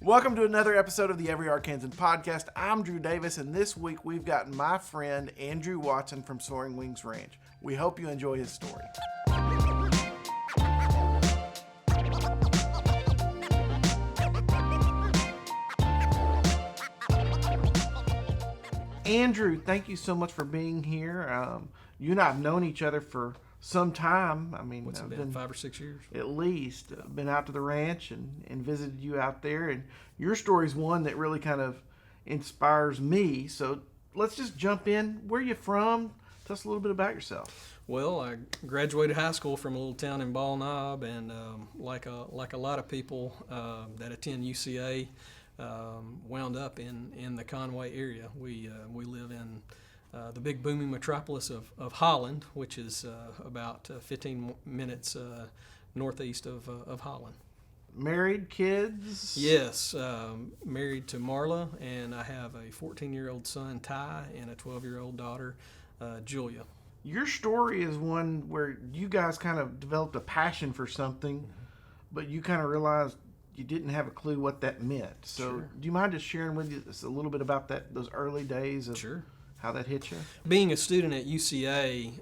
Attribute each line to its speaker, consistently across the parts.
Speaker 1: Welcome to another episode of the Every Arkansan podcast. I'm Drew Davis, and this week we've got my friend Andrew Watson from Soaring Wings Ranch. We hope you enjoy his story. Andrew, thank you so much for being here. You and I have known each other for some time. I mean,
Speaker 2: What's it been, 5 or 6 years?
Speaker 1: At least. Been out to the ranch and visited you out there. And your story is one that really kind of inspires me. So let's just jump in. Where are you from? Tell us a little bit about yourself.
Speaker 2: Well, I graduated high school from a little town in Ball Knob, and like a lot of people that attend UCA, wound up in the Conway area. We live in the big booming metropolis of Holland, which is about 15 minutes northeast of Holland.
Speaker 1: Married, kids?
Speaker 2: Yes, married to Marla, and I have a 14-year-old son, Ty, and a 12-year-old daughter, Julia.
Speaker 1: Your story is one where you guys kind of developed a passion for something, but you kind of realized you didn't have a clue what that meant. So
Speaker 2: Sure.
Speaker 1: Do you mind just sharing with us a little bit about those early days of
Speaker 2: Sure.
Speaker 1: how that hit you?
Speaker 2: Being a student at UCA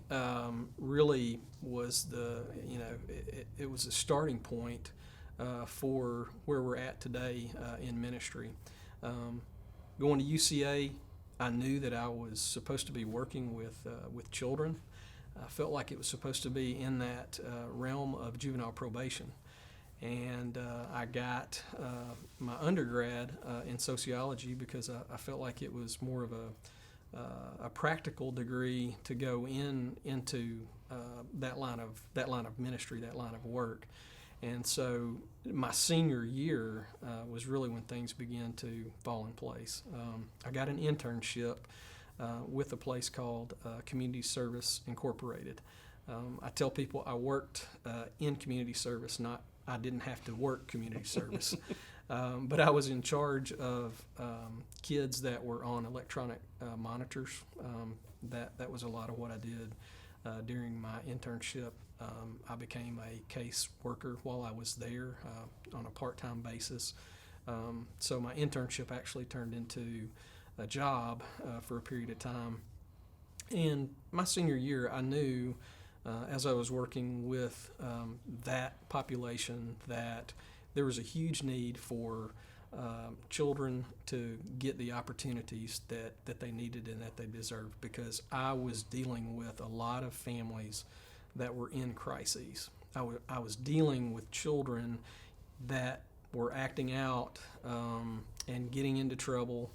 Speaker 2: really was it was a starting point for where we're at today in ministry. Going to UCA, I knew that I was supposed to be working with children. I felt like it was supposed to be in that realm of juvenile probation. And I got my undergrad in sociology because I felt like it was more of a practical degree to go into that line of ministry, that line of work. And so my senior year was really when things began to fall in place. I got an internship with a place called Community Service Incorporated. I tell people I worked in community service, I didn't have to work community service, but I was in charge of kids that were on electronic monitors. That was a lot of what I did during my internship. I became a case worker while I was there on a part-time basis. So my internship actually turned into a job for a period of time. And my senior year, I knew as I was working with that population that there was a huge need for children to get the opportunities that they needed and that they deserved, because I was dealing with a lot of families that were in crises. I was dealing with children that were acting out and getting into trouble,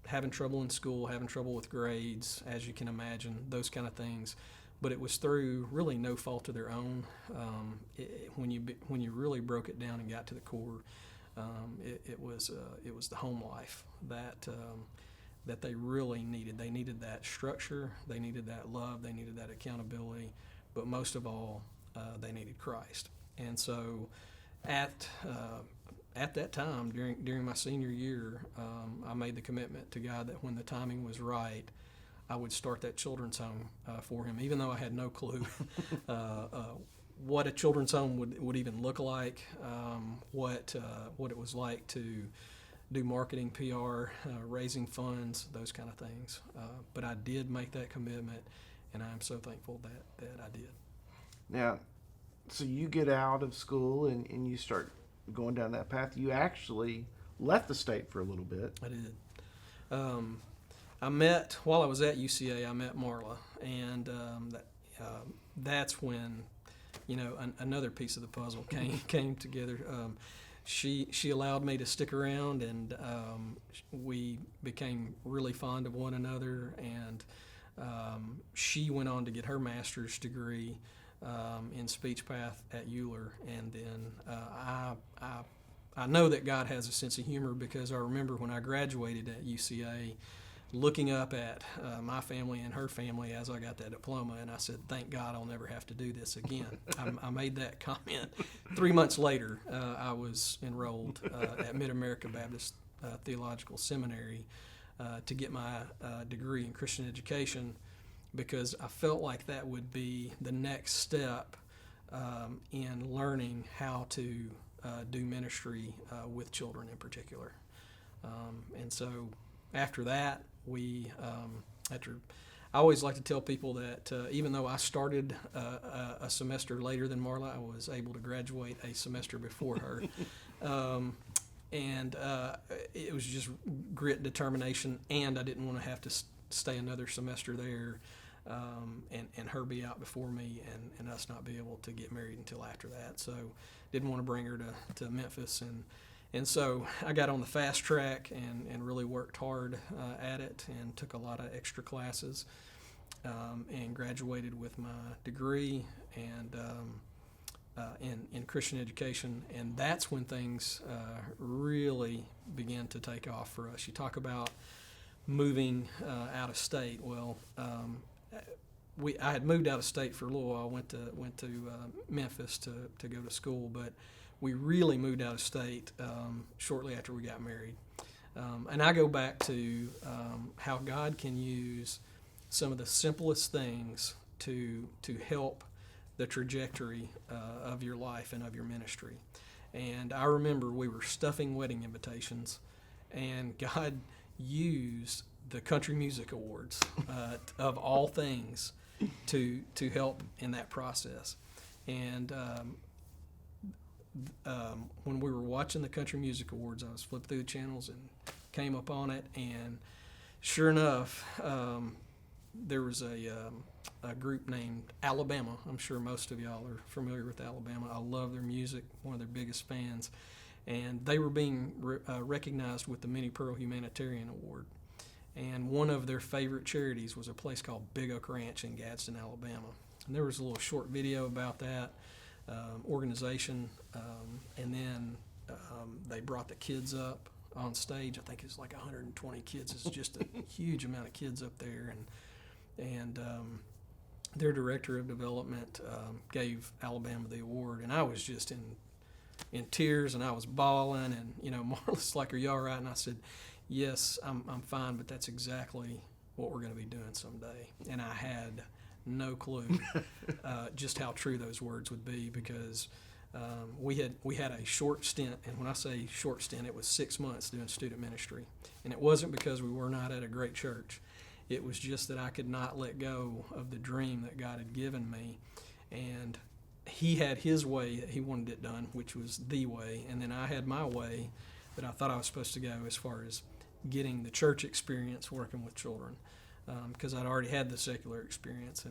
Speaker 2: having trouble in school, having trouble with grades, as you can imagine, those kind of things. But it was through really no fault of their own. When you really broke it down and got to the core, it was the home life that they really needed. They needed that structure, they needed that love, they needed that accountability, but most of all, they needed Christ. And so, at that time during my senior year, I made the commitment to God that when the timing was right, I would start that children's home for him, even though I had no clue what a children's home would even look like, what it was like to do marketing, PR, raising funds, those kind of things. But I did make that commitment, and I'm so thankful that I did.
Speaker 1: Now, so you get out of school and you start going down that path. You actually left the state for a little bit.
Speaker 2: I did. While I was at UCA, I met Marla, and that's when, another piece of the puzzle came together. She allowed me to stick around, and we became really fond of one another, and she went on to get her master's degree in speech path at Euler, and then I know that God has a sense of humor, because I remember when I graduated at UCA, looking up at my family and her family as I got that diploma, and I said, thank God I'll never have to do this again. I made that comment. 3 months later, I was enrolled at Mid-America Baptist Theological Seminary to get my degree in Christian education, because I felt like that would be the next step in learning how to do ministry with children in particular. And so after that, I always like to tell people that even though I started a semester later than Marla, I was able to graduate a semester before her. And it was just grit, determination, and I didn't want to have to stay another semester there and her be out before me and us not be able to get married until after that. So didn't want to bring her to Memphis. And so I got on the fast track and really worked hard at it and took a lot of extra classes and graduated with my degree and in Christian education. And that's when things really began to take off for us. You talk about moving out of state. Well, I had moved out of state for a little while. Went to Memphis to go to school, but we really moved out of state shortly after we got married. And I go back to how God can use some of the simplest things to help the trajectory of your life and of your ministry. And I remember we were stuffing wedding invitations, and God used the Country Music Awards of all things to help in that process. And when we were watching the Country Music Awards, I was flipping through the channels and came up on it, and sure enough, there was a group named Alabama. I'm sure most of y'all are familiar with Alabama. I love their music, one of their biggest fans, and they were being recognized with the Minnie Pearl Humanitarian Award. And one of their favorite charities was a place called Big Oak Ranch in Gadsden, Alabama. And there was a little short video about that organization, and then they brought the kids up on stage. I think it's like 120 kids. It's just a huge amount of kids up there, and their director of development gave Alabama the award, and I was just in tears, and I was bawling, and Marla's like, "Are you all right?" And I said, "Yes, I'm fine, but that's exactly what we're going to be doing someday." And I had no clue just how true those words would be, because we had a short stint, and when I say short stint, it was 6 months doing student ministry. And it wasn't because we were not at a great church. It was just that I could not let go of the dream that God had given me. And he had his way that he wanted it done, which was the way, and then I had my way that I thought I was supposed to go as far as getting the church experience working with children, because I'd already had the secular experience.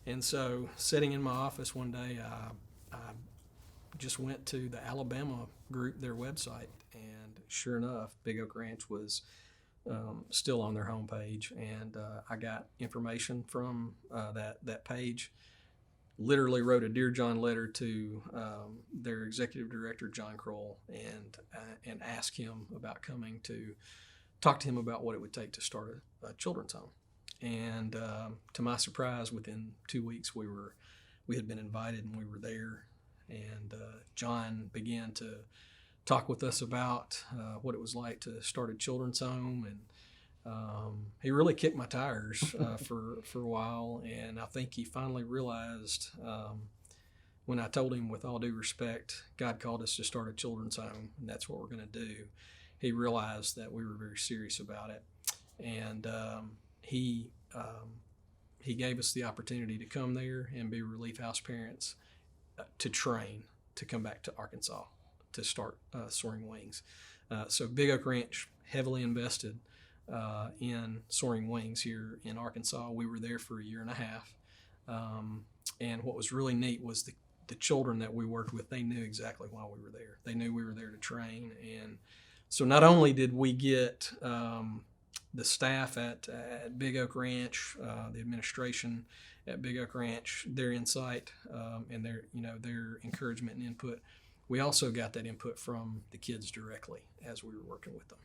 Speaker 2: And so sitting in my office one day, I just went to the Alabama group, their website, and sure enough, Big Oak Ranch was still on their homepage, and I got information from that page. Literally wrote a Dear John letter to their executive director, John Kroll, and asked him about coming to talk to him about what it would take to start a children's home. And to my surprise, within 2 weeks, we had been invited, and we were there. And John began to talk with us about what it was like to start a children's home, and he really kicked my tires for a while. And I think he finally realized, when I told him, with all due respect, God called us to start a children's home, and that's what we're going to do. He realized that we were very serious about it, and he gave us the opportunity to come there and be relief house parents, to train to come back to Arkansas to start Soaring Wings. So Big Oak Ranch heavily invested in Soaring Wings here in Arkansas. We were there for a year and a half, and what was really neat was the children that we worked with. They knew exactly why we were there. They knew we were there to train, and so not only did we get the staff at Big Oak Ranch, the administration at Big Oak Ranch, their insight and their encouragement and input, we also got that input from the kids directly as we were working with them.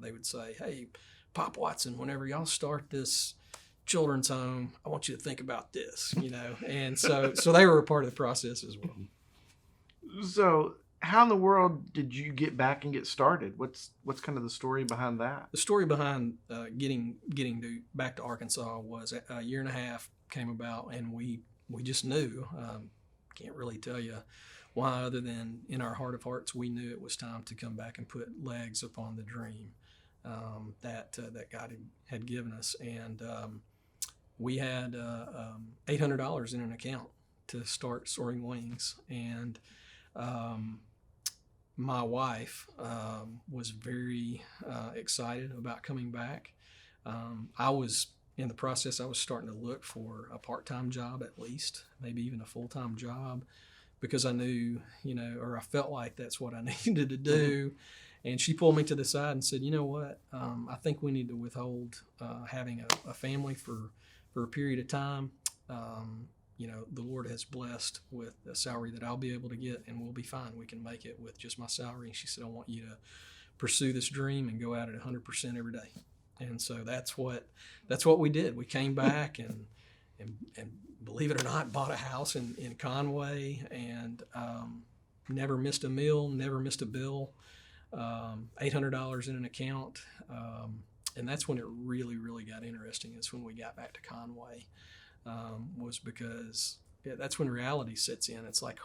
Speaker 2: They would say, "Hey, Pop Watson, whenever y'all start this children's home, I want you to think about this," and so they were a part of the process as well.
Speaker 1: So how in the world did you get back and get started? What's kind of the story behind that?
Speaker 2: The story behind getting back to Arkansas was a year and a half came about, and we just knew. Can't really tell you Why, other than in our heart of hearts, we knew it was time to come back and put legs upon the dream that God had given us. And we had $800 in an account to start Soaring Wings. And my wife was very excited about coming back. I was in the process, I was starting to look for a part-time job at least, maybe even a full-time job, because I knew, or I felt like that's what I needed to do. And she pulled me to the side and said, you know what, I think we need to withhold having a family for a period of time. The Lord has blessed with a salary that I'll be able to get, and we'll be fine. We can make it with just my salary. And she said, I want you to pursue this dream and go at it 100% every day. And so that's what we did. We came back and believe it or not, bought a house in Conway, and never missed a meal, never missed a bill. $800 in an account. And that's when it really, really got interesting. It's when we got back to Conway, was because that's when reality sets in. It's like,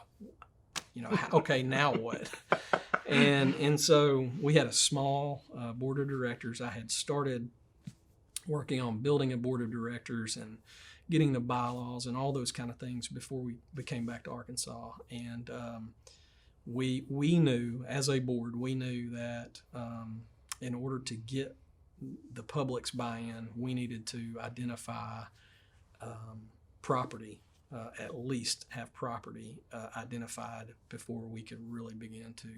Speaker 2: okay, now what? And so we had a small board of directors. I had started working on building a board of directors and getting the bylaws and all those kind of things before we came back to Arkansas. And we knew, as a board, we knew that in order to get the public's buy-in, we needed to identify property, at least have property identified before we could really begin to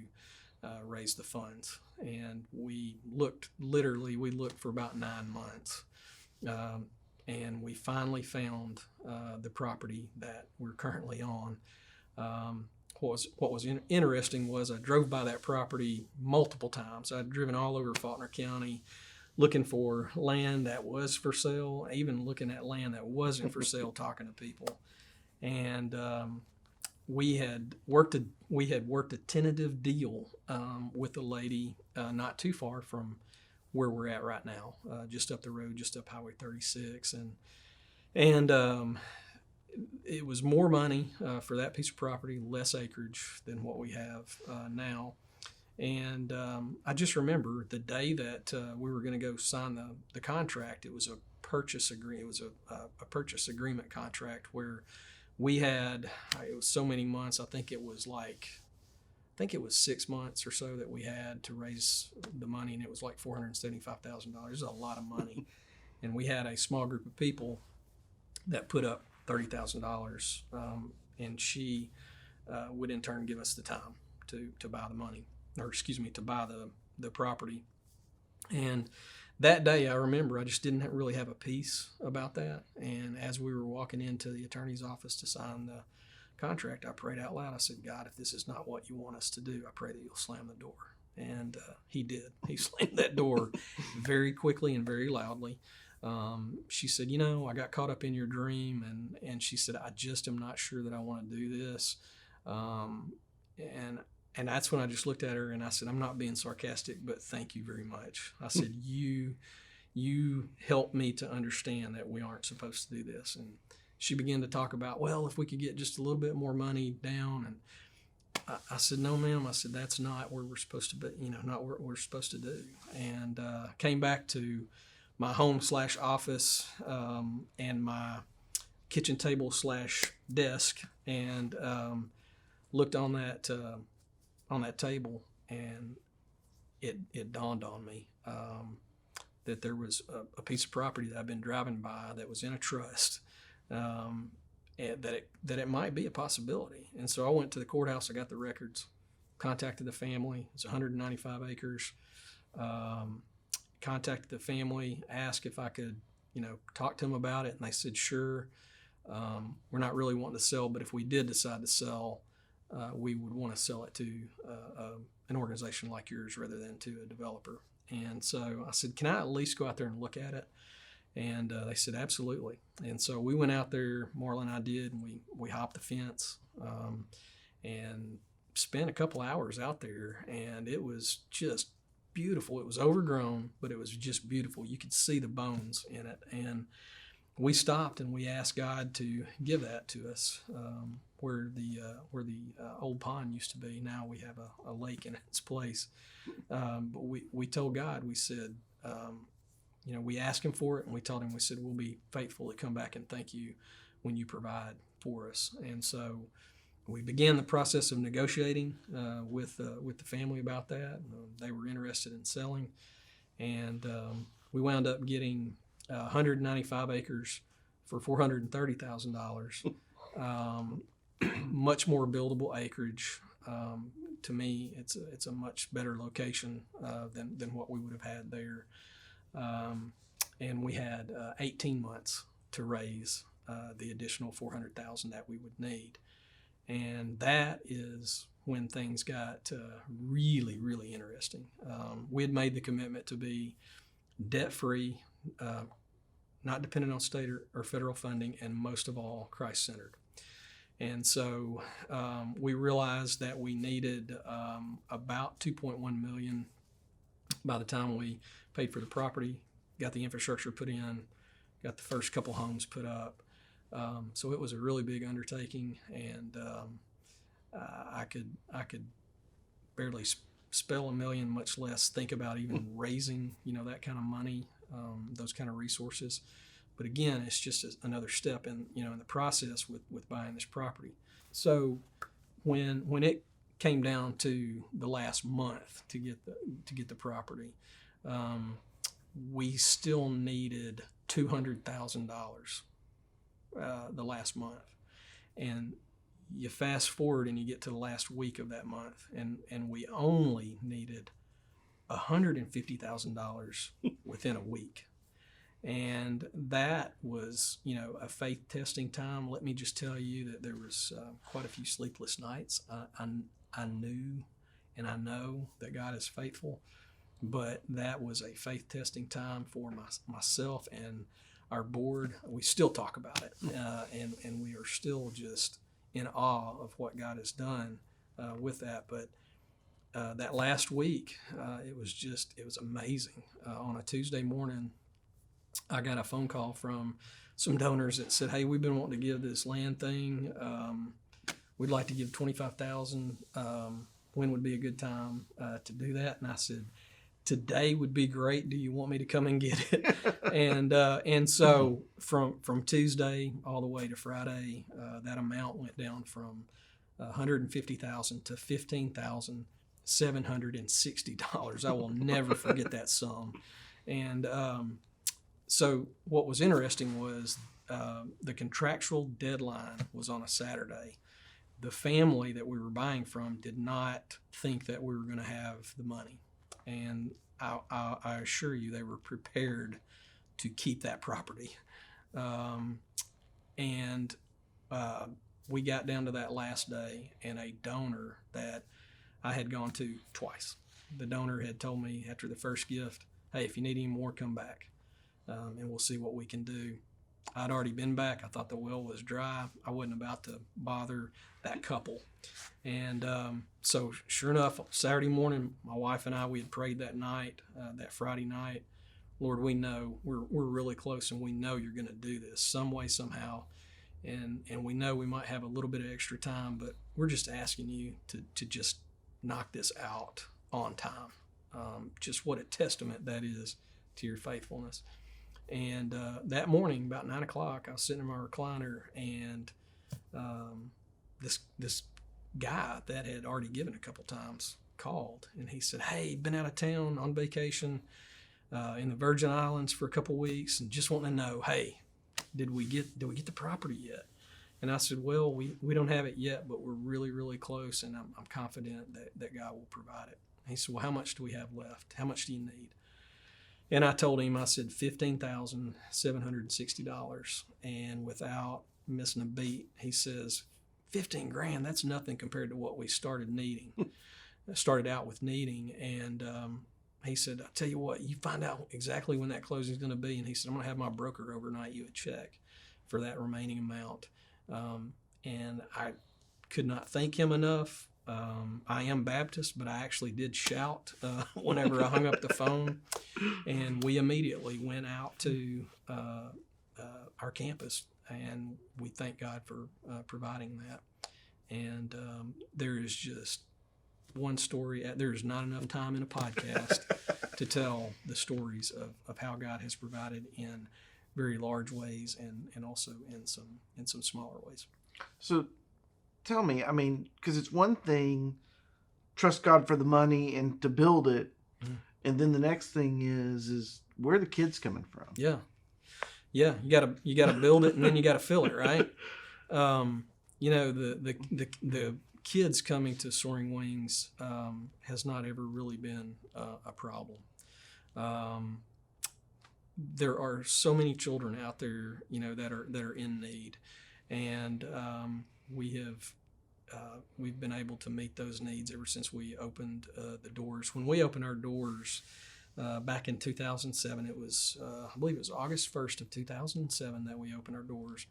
Speaker 2: raise the funds. And we looked for about 9 months. And we finally found the property that we're currently on. What was interesting was I drove by that property multiple times. I'd driven all over Faulkner County looking for land that was for sale, even looking at land that wasn't for sale, talking to people. And we had worked a tentative deal with a lady not too far from where we're at right now, just up the road, just up Highway 36, and it was more money for that piece of property, less acreage than what we have now. And I just remember the day that we were going to go sign the contract. It was a purchase agreement. It was a purchase agreement contract where we had, it was so many months. I think it was 6 months or so that we had to raise the money, and it was like $475,000. It was a lot of money. And we had a small group of people that put up $30,000, and she would in turn give us the time to buy the money, to buy the property. And that day, I remember I just didn't really have a peace about that. And as we were walking into the attorney's office to sign the contract, I prayed out loud. I said, God, if this is not what you want us to do, I pray that you'll slam the door. And he did. He slammed that door very quickly and very loudly. She said, I got caught up in your dream. And she said, I just am not sure that I want to do this. And that's when I just looked at her and I said, I'm not being sarcastic, but thank you very much. I said, you helped me to understand that we aren't supposed to do this. And she began to talk about, well, if we could get just a little bit more money down. And I said, no, ma'am. I said, that's not where we're supposed to be, not what we're supposed to do. And came back to my home/office and my kitchen table/desk and looked on that table, and it dawned on me that there was a piece of property that I've been driving by that was in a trust, and that it might be a possibility. And so I went to the courthouse. I got the records, contacted the family. It's 195 acres. Contacted the family, asked if I could, talk to them about it, and they said sure. We're not really wanting to sell, but if we did decide to sell, we would want to sell it to an organization like yours rather than to a developer. And so I said, can I at least go out there and look at it? And they said, absolutely. And so we went out there, Marla and I did, and we hopped the fence and spent a couple hours out there, and it was just beautiful. It was overgrown, but it was just beautiful. You could see the bones in it. And we stopped and we asked God to give that to us. Where the old pond used to be, now we have a lake in its place. But we told God, we said, we asked him for it, and we told him, we said, we'll be faithful to come back and thank you when you provide for us. And so we began the process of negotiating with the family about that. They were interested in selling, and we wound up getting 195 acres for $430,000. Much more buildable acreage. To me, it's a much better location than what we would have had there. And we had 18 months to raise the additional $400,000 that we would need. And that is when things got really, really interesting. We had made the commitment to be debt-free, not dependent on state or federal funding, and most of all, Christ-centered. And so we realized that we needed about $2.1 million by the time we paid for the property, got the infrastructure put in, got the first couple homes put up. So it was a really big undertaking, and I could barely spell $1 million, much less think about even raising that kind of money, those kind of resources. But again, it's just another step in the process with buying this property. So when it came down to the last month to get the property, we still needed $200,000 the last month. And you fast forward and you get to the last week of that month, and we only needed $150,000 within a week. And that was, a faith testing time. Let me just tell you that there was quite a few sleepless nights. I knew and I know that God is faithful, but that was a faith testing time for myself and our board. We still talk about it, and we are still just in awe of what God has done with that. But that last week, it was amazing. On a Tuesday morning, I got a phone call from some donors that said, "Hey, we've been wanting to give this land thing. We'd like to give $25,000. When would be a good time to do that?" And I said, "Today would be great. Do you want me to come and get it?" And so from Tuesday all the way to Friday, that amount went down from $150,000 to $15,760. I will never forget that sum. And so what was interesting was the contractual deadline was on a Saturday. The family that we were buying from did not think that we were going to have the money. And I assure you, they were prepared to keep that property. And we got down to that last day, and a donor that I had gone to twice. The donor had told me after the first gift, "Hey, if you need any more, come back, and we'll see what we can do." I'd already been back. I thought the well was dry. I wasn't about to bother that couple. And so sure enough, Saturday morning, my wife and I, we had prayed that night, that Friday night. "Lord, we know we're really close, and we know you're going to do this some way, somehow. And we know we might have a little bit of extra time, but we're just asking you to just knock this out on time." Just what a testament that is to your faithfulness. And that morning, about 9 o'clock, I was sitting in my recliner, and this guy that had already given a couple times called, and he said, "Hey, been out of town on vacation in the Virgin Islands for a couple weeks, and just wanting to know, hey, did we get the property yet?" And I said, "Well, we don't have it yet, but we're really, really close, and I'm confident that God will provide it." He said, "Well, how much do we have left? How much do you need?" And I told him, I said, $15,760. And without missing a beat, he says, 15 grand, that's nothing compared to what we started out with needing. And he said, "I'll tell you what, you find out exactly when that closing is going to be." And he said, "I'm going to have my broker overnight you a check for that remaining amount." And I could not thank him enough. I am Baptist, but I actually did shout whenever I hung up the phone. And we immediately went out to our campus, and we thank God for providing that. And there is just one story. There's not enough time in a podcast to tell the stories of how God has provided in very large ways and also in some smaller ways.
Speaker 1: So tell me, I mean, because it's one thing, trust God for the money and to build it, and then the next thing is where are the kids coming from?
Speaker 2: Yeah, you gotta build it, and then you gotta fill it, right? The kids coming to Soaring Wings has not ever really been a problem. There are so many children out there, that are in need, and we've been able to meet those needs ever since we opened the doors. When we opened our doors back in 2007, it was I believe it was August 1st of 2007 that we opened our doors.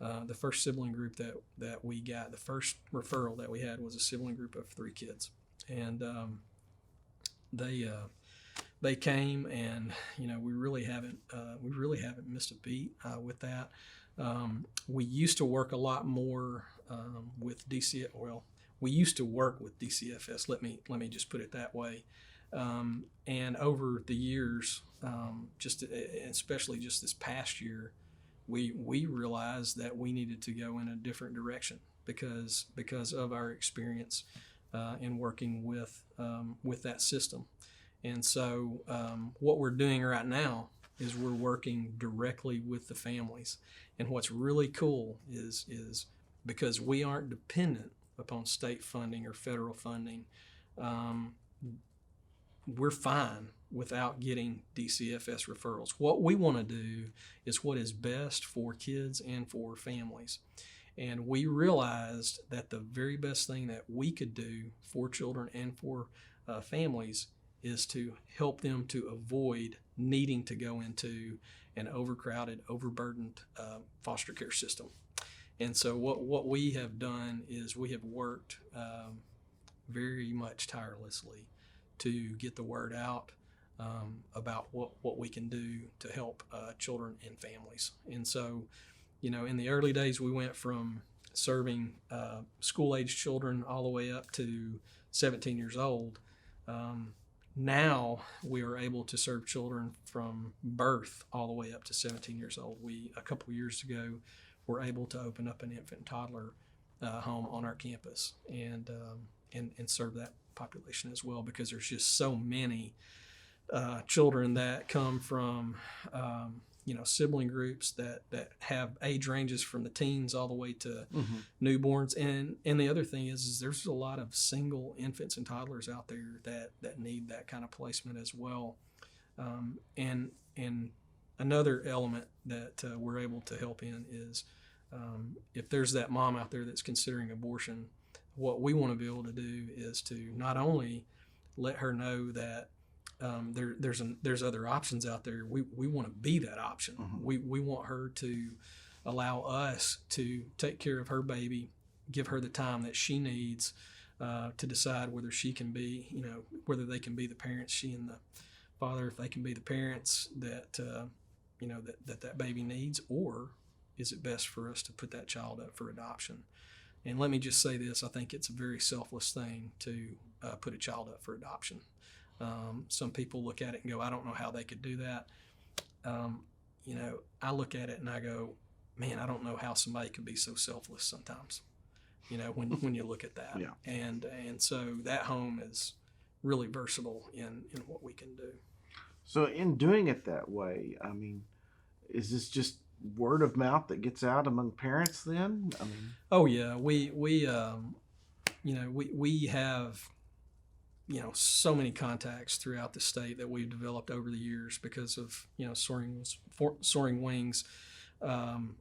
Speaker 2: The first sibling group that we got, the first referral that we had was a sibling group of 3 kids, and they came, and we really haven't missed a beat with that. We used to work a lot more with DC. Well, we used to work with DCFS. Let me just put it that way. And over the years, especially just this past year, we realized that we needed to go in a different direction because of our experience in working with that system. And so what we're doing right now is we're working directly with the families. And what's really cool is because we aren't dependent upon state funding or federal funding, we're fine without getting DCFS referrals. What we want to do is what is best for kids and for families. And we realized that the very best thing that we could do for children and for families is to help them to avoid needing to go into an overcrowded, overburdened foster care system. And so what we have done is we have worked very much tirelessly to get the word out about what we can do to help children and families. And so, in the early days, we went from serving school-age children all the way up to 17 years old. Now we are able to serve children from birth all the way up to 17 years old. A couple of years ago, were able to open up an infant and toddler home on our campus and serve that population as well, because there's just so many children that come from sibling groups that have age ranges from the teens all the way to newborns. And the other thing is there's a lot of single infants and toddlers out there that need that kind of placement as well. And another element that we're able to help in is if there's that mom out there that's considering abortion, what we want to be able to do is to not only let her know that there's other options out there. We want to be that option. We want her to allow us to take care of her baby, give her the time that she needs to decide whether she can be, whether they can be the parents, she and the father, if they can be the parents that that baby needs, or is it best for us to put that child up for adoption? And let me just say this: I think it's a very selfless thing to put a child up for adoption. Some people look at it and go, I don't know how they could do that. I look at it and I go, man, I don't know how somebody could be so selfless sometimes, when you look at that.
Speaker 1: Yeah.
Speaker 2: And so that home is really versatile in what we can do.
Speaker 1: So in doing it that way, I mean, is this just word of mouth that gets out among parents then? I mean,
Speaker 2: oh yeah, we have so many contacts throughout the state that we've developed over the years because of Soaring Wings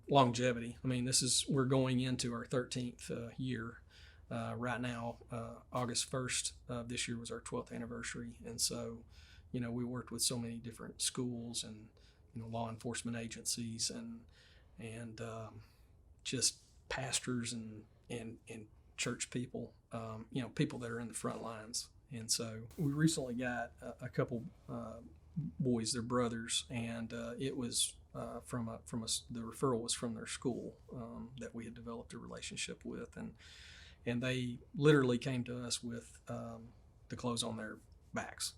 Speaker 2: longevity. I mean, we're going into our 13th year right now. August 1st of this year was our 12th anniversary, and so we worked with so many different schools and law enforcement agencies and just pastors and church people, people that are in the front lines. And so we recently got a couple boys, they're brothers, and it was the referral was from their school that we had developed a relationship with, and they literally came to us with the clothes on their backs.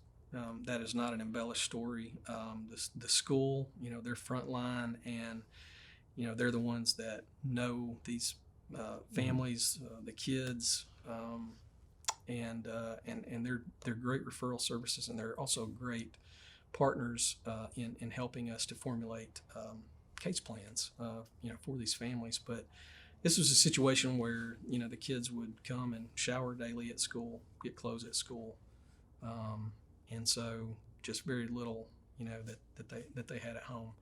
Speaker 2: That is not an embellished story. The school, they're frontline, and they're the ones that know these families, the kids, and they're great referral services, and they're also great partners in helping us to formulate case plans, for these families. But this was a situation where the kids would come and shower daily at school, get clothes at school, and so just very little, that they had at home.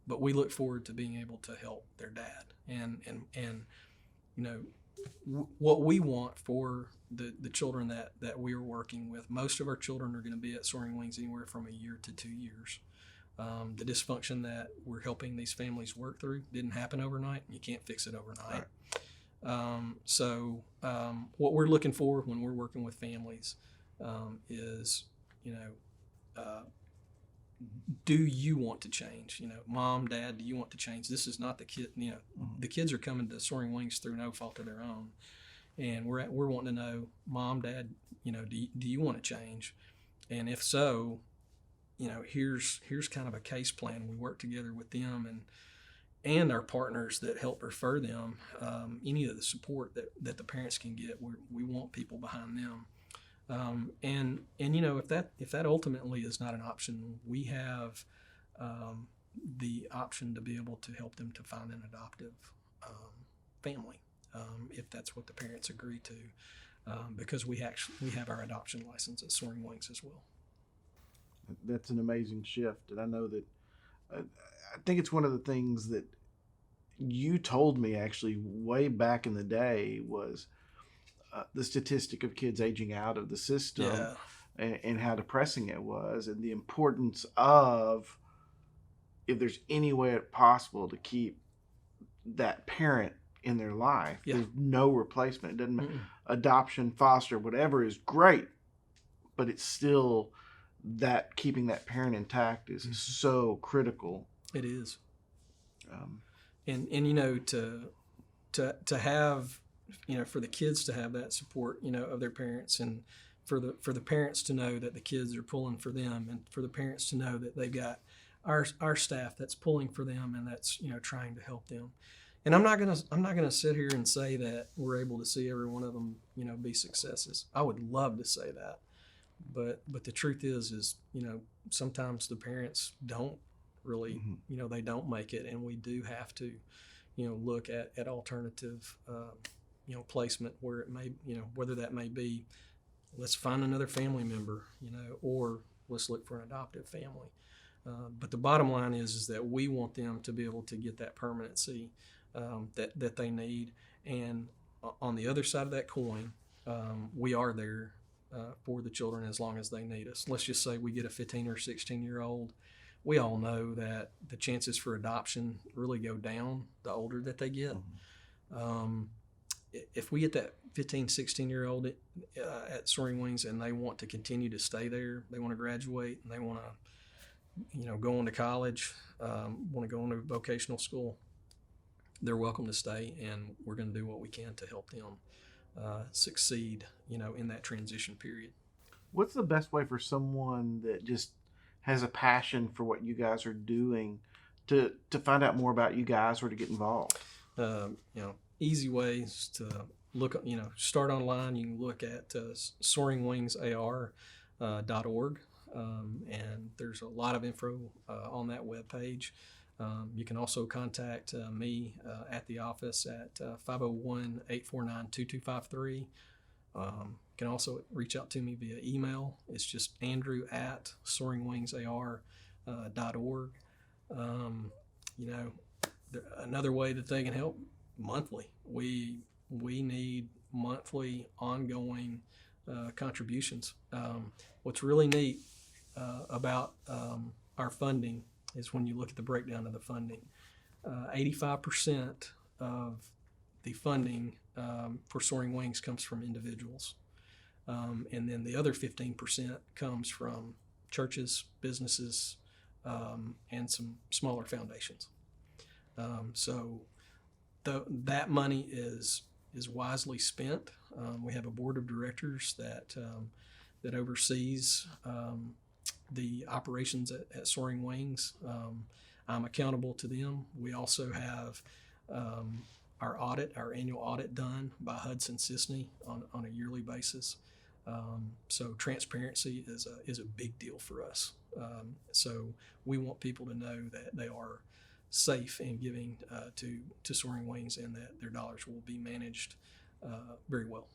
Speaker 2: But we look forward to being able to help their dad, and what we want for the children that we are working with. Most of our children are going to be at Soaring Wings anywhere from a year to 2 years. The dysfunction that we're helping these families work through didn't happen overnight. You can't fix it overnight. Right. What we're looking for when we're working with families is, do you want to change? Mom, dad, do you want to change? This is not the kid. The kids are coming to Soaring Wings through no fault of their own, and we're wanting to know, Mom, Dad, do you want to change? And if so, here's kind of a case plan. We work together with them and our partners that help refer them. Any of the support that the parents can get, we want people behind them. And if that ultimately is not an option, we have the option to be able to help them to find an adoptive family, if that's what the parents agree to, because we have our adoption license at Soaring Wings as well.
Speaker 1: That's an amazing shift, and I know that I think it's one of the things that you told me actually way back in the day was the statistic of kids aging out of the system.
Speaker 2: Yeah.
Speaker 1: And how depressing it was, and the importance of, if there's any way possible to keep that parent in their life.
Speaker 2: Yeah.
Speaker 1: There's no replacement. It doesn't matter. Adoption, foster, whatever is great, but it's still that keeping that parent intact is so critical.
Speaker 2: It is. And to have, for the kids to have that support, of their parents, and for the parents to know that the kids are pulling for them, and for the parents to know that they've got our staff that's pulling for them and that's trying to help them. And I'm not gonna sit here and say that we're able to see every one of them be successes. I would love to say that, but the truth is sometimes the parents don't really they don't make it, and we do have to look at alternative placement where it may whether that may be, let's find another family member, or let's look for an adoptive family. But the bottom line is that we want them to be able to get that permanency that they need. And on the other side of that coin, we are there for the children as long as they need us. Let's just say we get a 15 or 16-year-old. We all know that the chances for adoption really go down the older that they get. If we get that 15, 16-year-old at Soaring Wings and they want to continue to stay there, they want to graduate, and they want to go on to college, want to go on to vocational school, they're welcome to stay, and we're going to do what we can to help them succeed, in that transition period.
Speaker 1: What's the best way for someone that just has a passion for what you guys are doing to find out more about you guys or to get involved?
Speaker 2: Easy ways to look, start online. You can look at soaringwingsar.org, and there's a lot of info on that webpage. You can also contact me at the office at 501-849-2253. You can also reach out to me via email. It's just andrew@soaringwingsar.org. Another way that they can help, monthly. We need monthly ongoing contributions. What's really neat about our funding is when you look at the breakdown of the funding, 85% of the funding for Soaring Wings comes from individuals. And then the other 15% comes from churches, businesses, and some smaller foundations. So that money is wisely spent. We have a board of directors that oversees the operations at Soaring Wings. I'm accountable to them. We also have our annual audit done by Hudson Sisney on a yearly basis. So transparency is a big deal for us. So we want people to know that they are safe in giving to Soaring Wings, and that their dollars will be managed very well.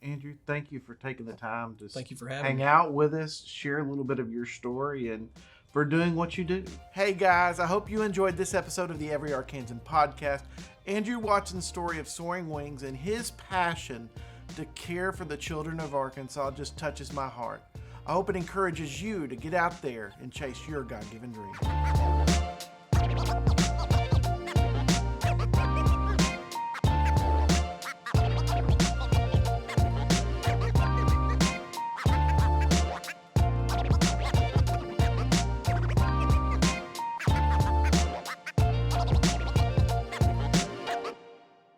Speaker 1: Andrew, thank you for taking the time to
Speaker 2: Thank you for having
Speaker 1: hang
Speaker 2: me.
Speaker 1: out with us, share a little bit of your story, and for doing what you do. Hey guys, I hope you enjoyed this episode of the Every Arkansan podcast. Andrew Watson's story of Soaring Wings and his passion to care for the children of Arkansas just touches my heart. I hope it encourages you to get out there and chase your God-given dream.